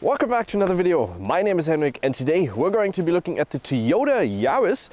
Welcome back to another video. My name is Henrik and today we're going to be looking at the Toyota Yaris.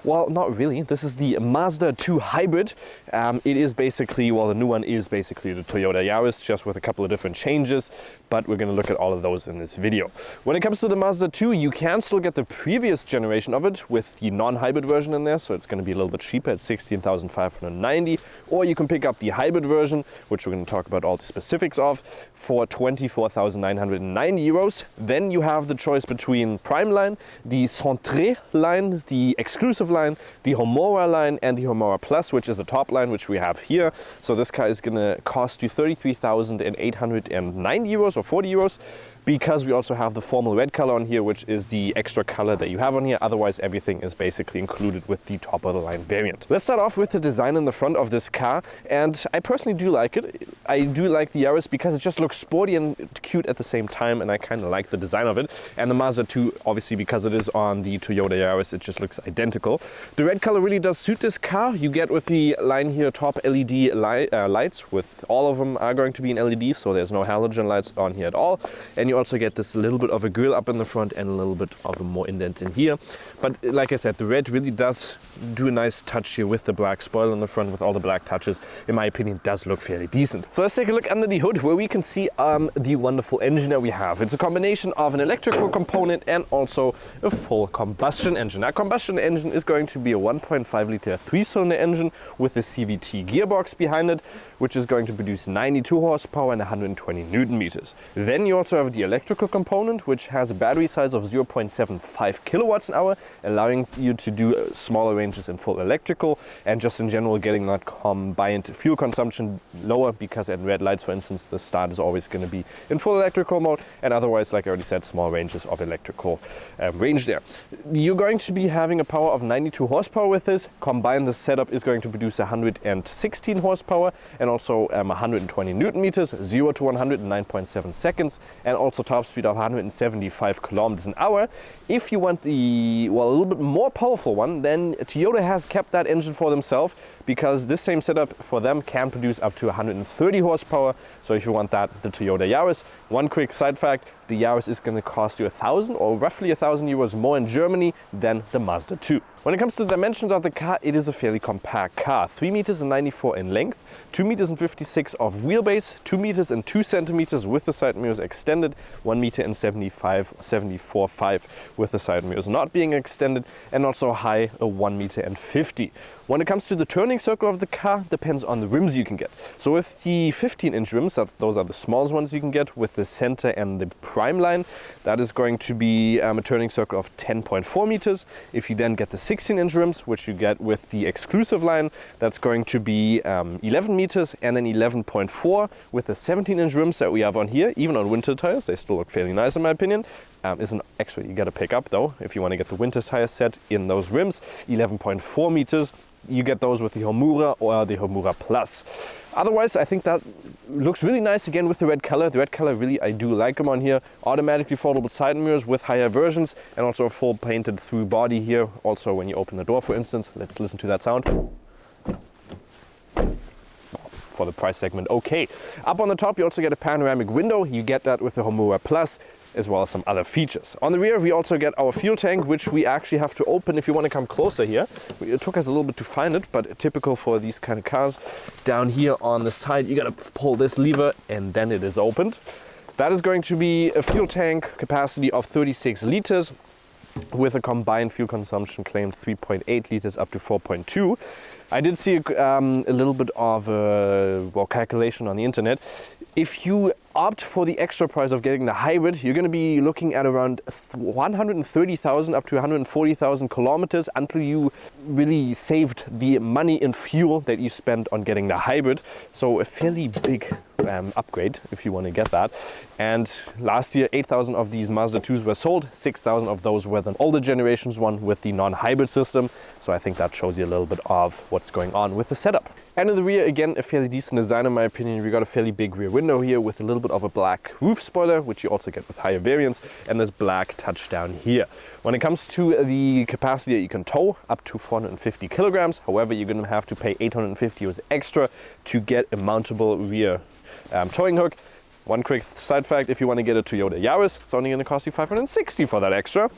Well, not really. This is the Mazda 2 hybrid. It is basically, well, the new one is basically the Toyota Yaris, just with a couple of different changes, but we're going to look at all of those in this video. When it comes to the Mazda 2, you can still get the previous generation of it with the non-hybrid version in there, so it's going to be a little bit cheaper at 16,590, or you can pick up the hybrid version, which we're going to talk about all the specifics of, for 24,990 euros. Then you have the choice between Prime line, the Centre line, the exclusive line, the Homura line, and the Homura Plus, which is the top line, which we have here. So this car is going to cost you 33,809 euros or 40 euros, because we also have the formal red color on here, which is the extra color that you have on here. Otherwise, everything is basically included with the top of the line variant. Let's start off with the design in the front of this car, and I personally do like it. I do like the Yaris because it just looks sporty and cute at the same time, and I kind of like the design of it. And the Mazda 2, obviously, because it is on the Toyota Yaris, it just looks identical. The red color really does suit this car. You get with the line here top LED lights, with all of them are going to be in LED, so there's no halogen lights on here at all. And you also get this little bit of a grille up in the front and a little bit of a more indent in here. But like I said, the red really does do a nice touch here with the black spoiler in the front, with all the black touches. In my opinion, it does look fairly decent. So let's take a look under the hood, where we can see the wonderful engine that we have. It's a combination of an electrical component and also a full combustion engine. That combustion engine is going to be a 1.5 liter 3-cylinder engine with a CVT gearbox behind it, which is going to produce 92 horsepower and 120 Newton meters. Then you also have the electrical component, which has a battery size of 0.75 kilowatts an hour, allowing you to do smaller ranges in full electrical, and just in general getting that combined fuel consumption lower, because at red lights, for instance, the start is always going to be in full electrical mode, and otherwise, like I already said, small ranges of electrical range there. You're going to be having a power of 92 horsepower with this. Combined, the setup is going to produce 116 horsepower and also 120 Newton meters, 0 to 100 in 9.7 seconds, and also top speed of 175 kilometers an hour. If you want the, well, a little bit more powerful one, then Toyota has kept that engine for themselves, because this same setup for them can produce up to 130 horsepower. So if you want that, the Toyota Yaris. One quick side fact, the Yaris is going to cost you 1,000 or roughly 1,000 euros more in Germany than the Mazda 2. When it comes to the dimensions of the car, it is a fairly compact car. 3 meters and 94 in length, 2 meters and 56 of wheelbase, 2 meters and 2 centimeters with the side mirrors extended, 1 meter and 74.5 with the side mirrors not being extended, and also high, a 1 meter and 50. When it comes to the turning circle of the car, depends on the rims you can get. So with the 15-inch rims, those are the smallest ones you can get with the center and the Prime line, that is going to be a turning circle of 10.4 meters. If you then get the 16-inch rims, which you get with the exclusive line, that's going to be 11 meters, and then 11.4 with the 17-inch rims that we have on here. Even on winter tires, they still look fairly nice in my opinion. Is an extra you got to pick up though if you want to get the winter tire set in those rims. 11.4 meters. You get those with the Homura or the Homura Plus. Otherwise, I think that looks really nice again with the red color. The red color, really, I do like them on here. Automatically foldable side mirrors with higher versions, and also a full painted through body here. Also, when you open the door, for instance, let's listen to that sound. For the price segment, okay. Up on the top, you also get a panoramic window. You get that with the Homura Plus, as well as some other features. On the rear, we also get our fuel tank, which we actually have to open if you want to come closer here. It took us a little bit to find it, but typical for these kind of cars. Down here on the side, you gotta pull this lever and then it is opened. That is going to be a fuel tank capacity of 36 liters with a combined fuel consumption claimed 3.8 liters up to 4.2. I did see a little bit of calculation on the internet. If you opt for the extra price of getting the hybrid, you're going to be looking at around 130,000 up to 140,000 kilometers until you really saved the money in fuel that you spent on getting the hybrid. So a fairly big upgrade if you want to get that. And last year, 8,000 of these Mazda 2s were sold. 6,000 of those were the older generations one with the non-hybrid system. So I think that shows you a little bit of what's going on with the setup. And in the rear, again, a fairly decent design in my opinion. We got a fairly big rear window here with a little bit of a black roof spoiler, which you also get with higher variants, and this black touch down here. When it comes to the capacity that you can tow, up to 450 kilograms. However, you're going to have to pay 850 euros extra to get a mountable rear towing hook. One quick side fact, if you want to get a Toyota Yaris, it's only going to cost you $560 for that extra.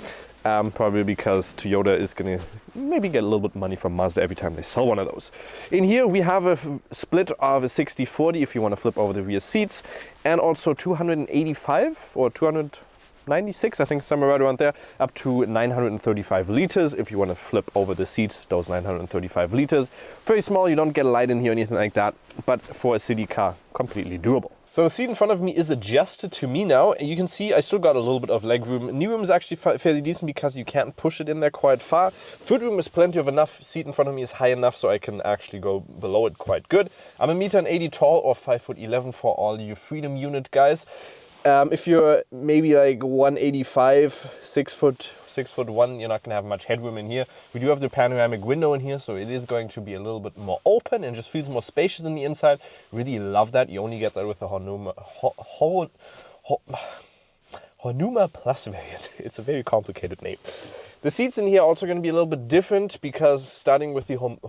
Probably because Toyota is going to maybe get a little bit of money from Mazda every time they sell one of those. In here we have a split of a 60/40 if you want to flip over the rear seats, and also 285 or 296, I think somewhere right around there, up to 935 liters if you want to flip over the seats, those 935 liters. Very small, you don't get a light in here or anything like that, but for a city car, completely doable. So the seat in front of me is adjusted to me now. You can see I still got a little bit of leg room. Knee room is actually fairly decent because you can't push it in there quite far. Foot room is plenty of enough. Seat in front of me is high enough so I can actually go below it quite good. I'm 1.80 m tall or 5'11" for all you Freedom Unit guys. If you're maybe like 185, 6'1", you're not going to have much headroom in here. We do have the panoramic window in here, so it is going to be a little bit more open and just feels more spacious in the inside. Really love that. You only get that with the Homura Plus variant. It's a very complicated name. The seats in here are also going to be a little bit different because starting with the Homura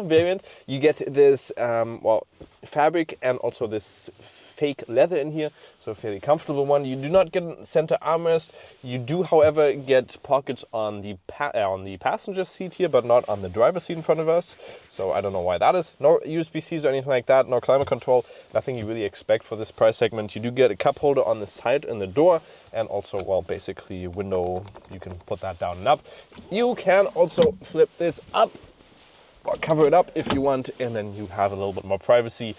variant, you get this fabric and also this fake leather in here, so a fairly comfortable one. You do not get a center armrest. You do, however, get pockets on the passenger seat here, but not on the driver's seat in front of us. So I don't know why that is. No USB-Cs or anything like that. No climate control. Nothing you really expect for this price segment. You do get a cup holder on the side in the door, and also, well, basically a window. You can put that down and up. You can also flip this up or cover it up if you want, and then you have a little bit more privacy.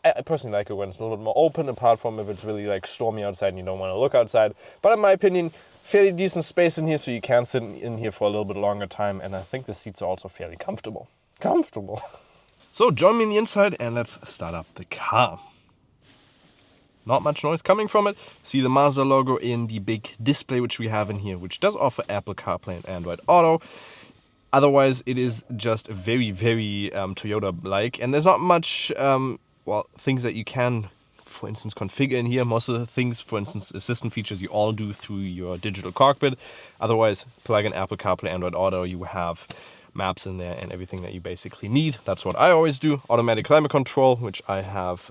I personally like it when it's a little bit more open, apart from if it's really like stormy outside and you don't want to look outside. But in my opinion, fairly decent space in here, so you can sit in here for a little bit longer time, and I think the seats are also fairly comfortable. So join me on the inside and let's start up the car. Not much noise coming from it. See the Mazda logo in the big display which we have in here, which does offer Apple CarPlay and Android Auto. Otherwise, it is just very, very Toyota-like, and there's not much things that you can, for instance, configure in here. Most of the things, for instance, assistant features, you all do through your digital cockpit. Otherwise, plug in Apple CarPlay, Android Auto, you have maps in there and everything that you basically need. That's what I always do. Automatic climate control, which I have,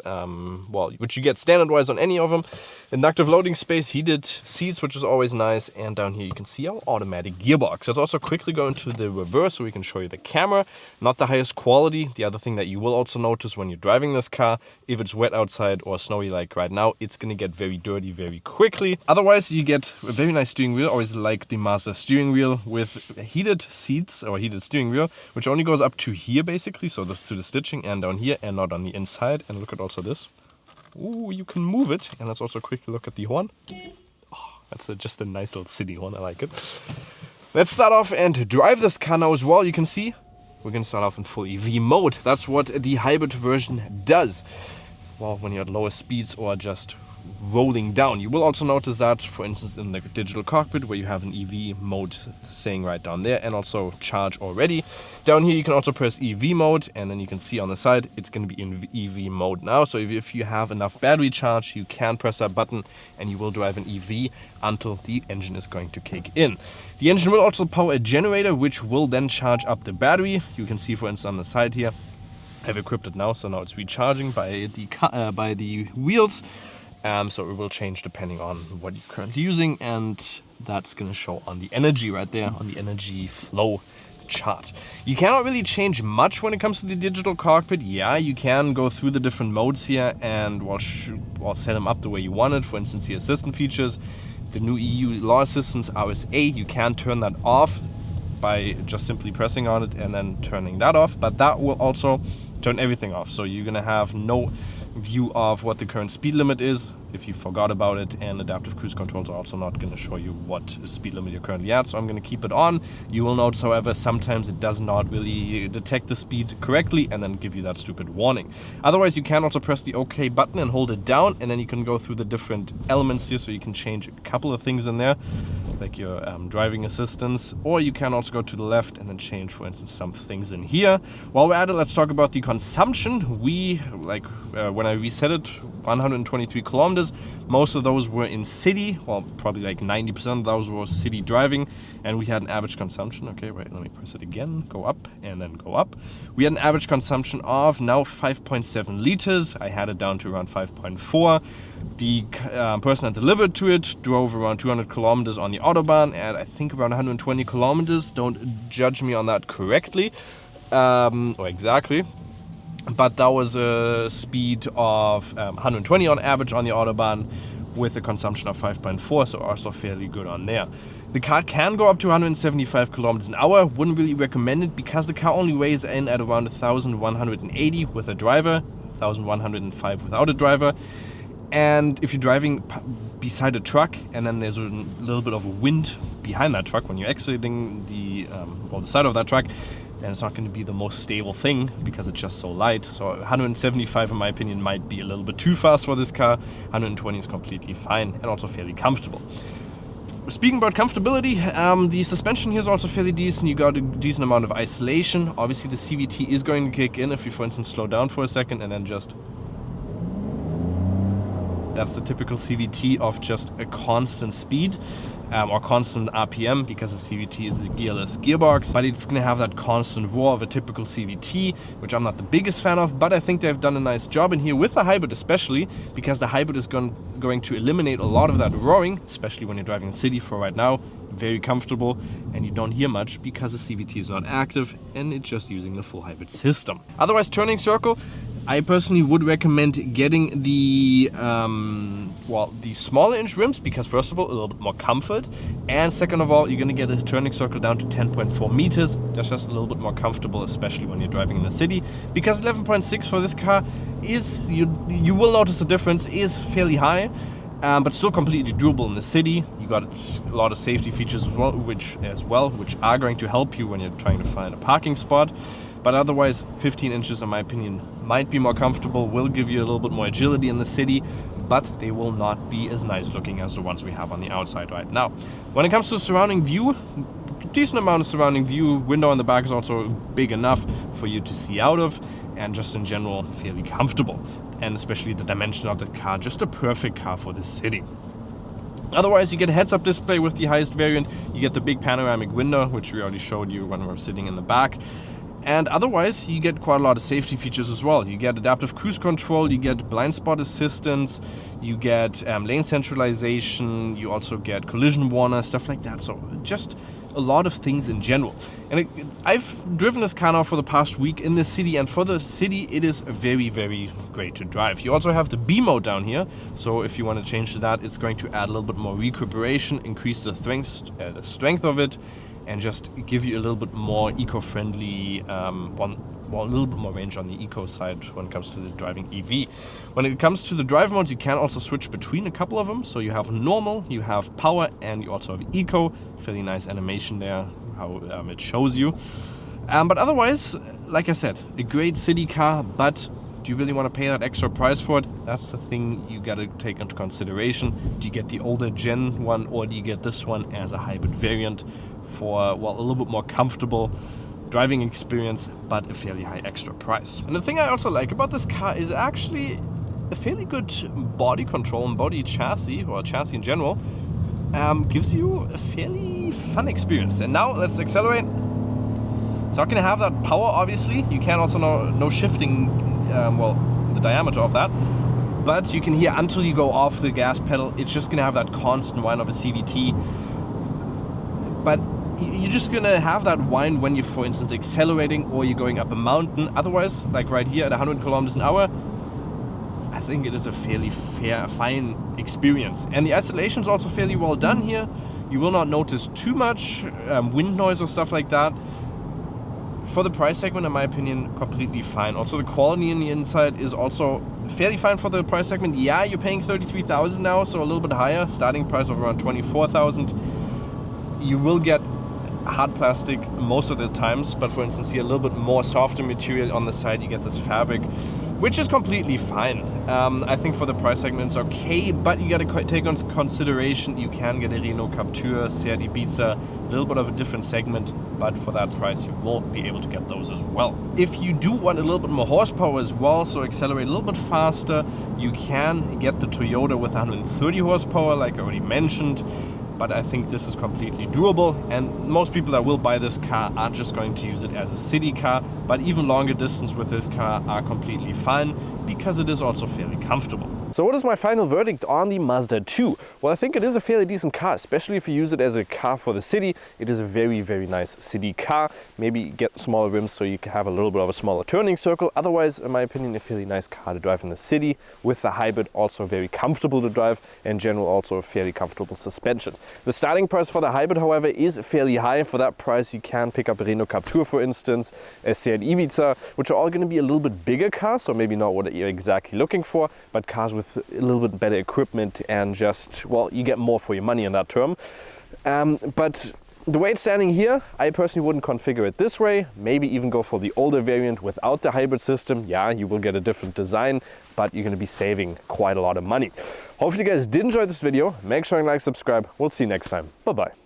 which you get standard-wise on any of them. Inductive loading space, heated seats, which is always nice. And down here you can see our automatic gearbox. Let's also quickly go into the reverse so we can show you the camera. Not the highest quality. The other thing that you will also notice when you're driving this car, if it's wet outside or snowy like right now, it's going to get very dirty very quickly. Otherwise, you get a very nice steering wheel. I always like the Mazda steering wheel with heated seats or heated steering wheel, which only goes up to here basically, so to the stitching, and down here, and not on the inside. And look at also this. Ooh, you can move it. And let's also quickly look at the horn. Oh, that's just a nice little city horn. I like it. Let's start off and drive this car now as well. You can see we're going to start off in full EV mode. That's what the hybrid version does. Well, when you're at lower speeds or just rolling down. You will also notice that, for instance, in the digital cockpit where you have an EV mode saying right down there, and also charge already. Down here you can also press EV mode, and then you can see on the side it's going to be in EV mode now. So if you have enough battery charge, you can press that button and you will drive an EV until the engine is going to kick in. The engine will also power a generator, which will then charge up the battery. You can see, for instance, on the side here, I have equipped it now, so now it's recharging by the wheels. So it will change depending on what you're currently using, and that's going to show on the energy right there, on the energy flow chart. You cannot really change much when it comes to the digital cockpit. Yeah, you can go through the different modes here and set them up the way you want it. For instance, the assistant features, the new EU law assistance RSA, you can turn that off by just simply pressing on it and then turning that off, but that will also turn everything off. So you're going to have no view of what the current speed limit is if you forgot about it, and adaptive cruise controls are also not going to show you what speed limit you're currently at, so I'm going to keep it on. You will notice, however, sometimes it does not really detect the speed correctly and then give you that stupid warning. Otherwise, you can also press the OK button and hold it down, and then you can go through the different elements here, so you can change a couple of things in there, like your driving assistance, or you can also go to the left and then change, for instance, some things in here. While we're at it, let's talk about the consumption. When when I reset it, 123 kilometers. Most of those were in city, well, probably like 90% of those were city driving, and we had an average consumption. Okay, wait, let me press it again, go up and then go up. We had an average consumption of now 5.7 liters. I had it down to around 5.4. The person that delivered to it drove around 200 kilometers on the Autobahn at I think around 120 kilometers. Don't judge me on that correctly, or exactly. But that was a speed of 120 on average on the Autobahn with a consumption of 5.4, so also fairly good on there. The car can go up to 175 kilometers an hour. Wouldn't really recommend it because the car only weighs in at around 1,180 with a driver, 1,105 without a driver. And if you're driving beside a truck and then there's a little bit of a wind behind that truck when you're exiting the side of that truck, then it's not going to be the most stable thing because it's just so light. So 175 in my opinion might be a little bit too fast for this car. 120 is completely fine and also fairly comfortable. Speaking about comfortability, the suspension here is also fairly decent. You got a decent amount of isolation. Obviously the CVT is going to kick in if you, for instance, slow down for a second and then just... That's the typical CVT of just a constant speed or constant RPM, because the CVT is a gearless gearbox, but it's going to have that constant roar of a typical CVT, which I'm not the biggest fan of, but I think they've done a nice job in here with the hybrid, especially because the hybrid is going to eliminate a lot of that roaring, especially when you're driving in city. For right now, very comfortable, and you don't hear much because the CVT is not active and it's just using the full hybrid system. Otherwise, turning circle, I personally would recommend getting the smaller inch rims because first of all, a little bit more comfort, and second of all, you're going to get a turning circle down to 10.4 meters. That's just a little bit more comfortable, especially when you're driving in the city, because 11.6 for this car is, you will notice the difference, is fairly high. But still completely doable in the city. You got a lot of safety features as well, which are going to help you when you're trying to find a parking spot. But otherwise, 15 inches, in my opinion, might be more comfortable, will give you a little bit more agility in the city, but they will not be as nice looking as the ones we have on the outside right now. When it comes to surrounding view, decent amount of surrounding view. Window in the back is also big enough for you to see out of, and just in general, fairly comfortable. And especially the dimension of the car, just a perfect car for the city. Otherwise, you get a heads-up display with the highest variant. You get the big panoramic window, which we already showed you when we were sitting in the back. And otherwise, you get quite a lot of safety features as well. You get adaptive cruise control, you get blind spot assistance, you get lane centralization, you also get collision warner, stuff like that. So just a lot of things in general. And I've driven this car now for the past week in the city, and for the city, it is very, very great to drive. You also have the B mode down here. So if you want to change to that, it's going to add a little bit more recuperation, increase the strength of it, and just give you a little bit more eco-friendly, a little bit more range on the eco side when it comes to the driving EV. When it comes to the drive modes, you can also switch between a couple of them. So you have normal, you have power, and you also have eco. Fairly nice animation there, how it shows you. But otherwise, like I said, a great city car, but do you really want to pay that extra price for it? That's the thing you got to take into consideration. Do you get the older gen one, or do you get this one as a hybrid variant for, a little bit more comfortable driving experience, but a fairly high extra price? And the thing I also like about this car is actually a fairly good body control and body chassis, or chassis in general, gives you a fairly fun experience. And now let's accelerate. It's not going to have that power, obviously. You can also no shifting, the diameter of that. But you can hear until you go off the gas pedal, it's just going to have that constant whine of a CVT. But you're just going to have that whine when you're, for instance, accelerating or you're going up a mountain. Otherwise, like right here at 100 kilometers an hour, I think it is a fairly fine experience. And the isolation is also fairly well done here. You will not notice too much wind noise or stuff like that. For the price segment, in my opinion, completely fine. Also, the quality in the inside is also fairly fine for the price segment. Yeah, you're paying $33,000 now, so a little bit higher. Starting price of around $24,000. You will get hard plastic most of the times, but for instance here a little bit more softer material on the side, you get this fabric, which is completely fine. I think for the price segment it's okay, but you gotta take into consideration you can get a Renault Captur, Seat Ibiza, a little bit of a different segment, but for that price you will be able to get those as well. If you do want a little bit more horsepower as well, so accelerate a little bit faster, you can get the Toyota with 130 horsepower like I already mentioned. But I think this is completely doable, and most people that will buy this car are just going to use it as a city car, but even longer distance with this car are completely fine because it is also fairly comfortable. So what is my final verdict on the Mazda 2? Well, I think it is a fairly decent car, especially if you use it as a car for the city. It is a very, very nice city car. Maybe get smaller rims so you can have a little bit of a smaller turning circle. Otherwise, in my opinion, a fairly nice car to drive in the city. With the hybrid, also very comfortable to drive. In general, also a fairly comfortable suspension. The starting price for the hybrid, however, is fairly high. For that price, you can pick up a Renault Captur, for instance, a Seat Ibiza, which are all going to be a little bit bigger cars, so maybe not what you're exactly looking for, but cars with a little bit better equipment and just, well, you get more for your money in that term. But the way it's standing here, I personally wouldn't configure it this way. Maybe even go for the older variant without the hybrid system. Yeah, you will get a different design, but you're going to be saving quite a lot of money. Hopefully you guys did enjoy this video. Make sure you like, subscribe. We'll see you next time. Bye-bye.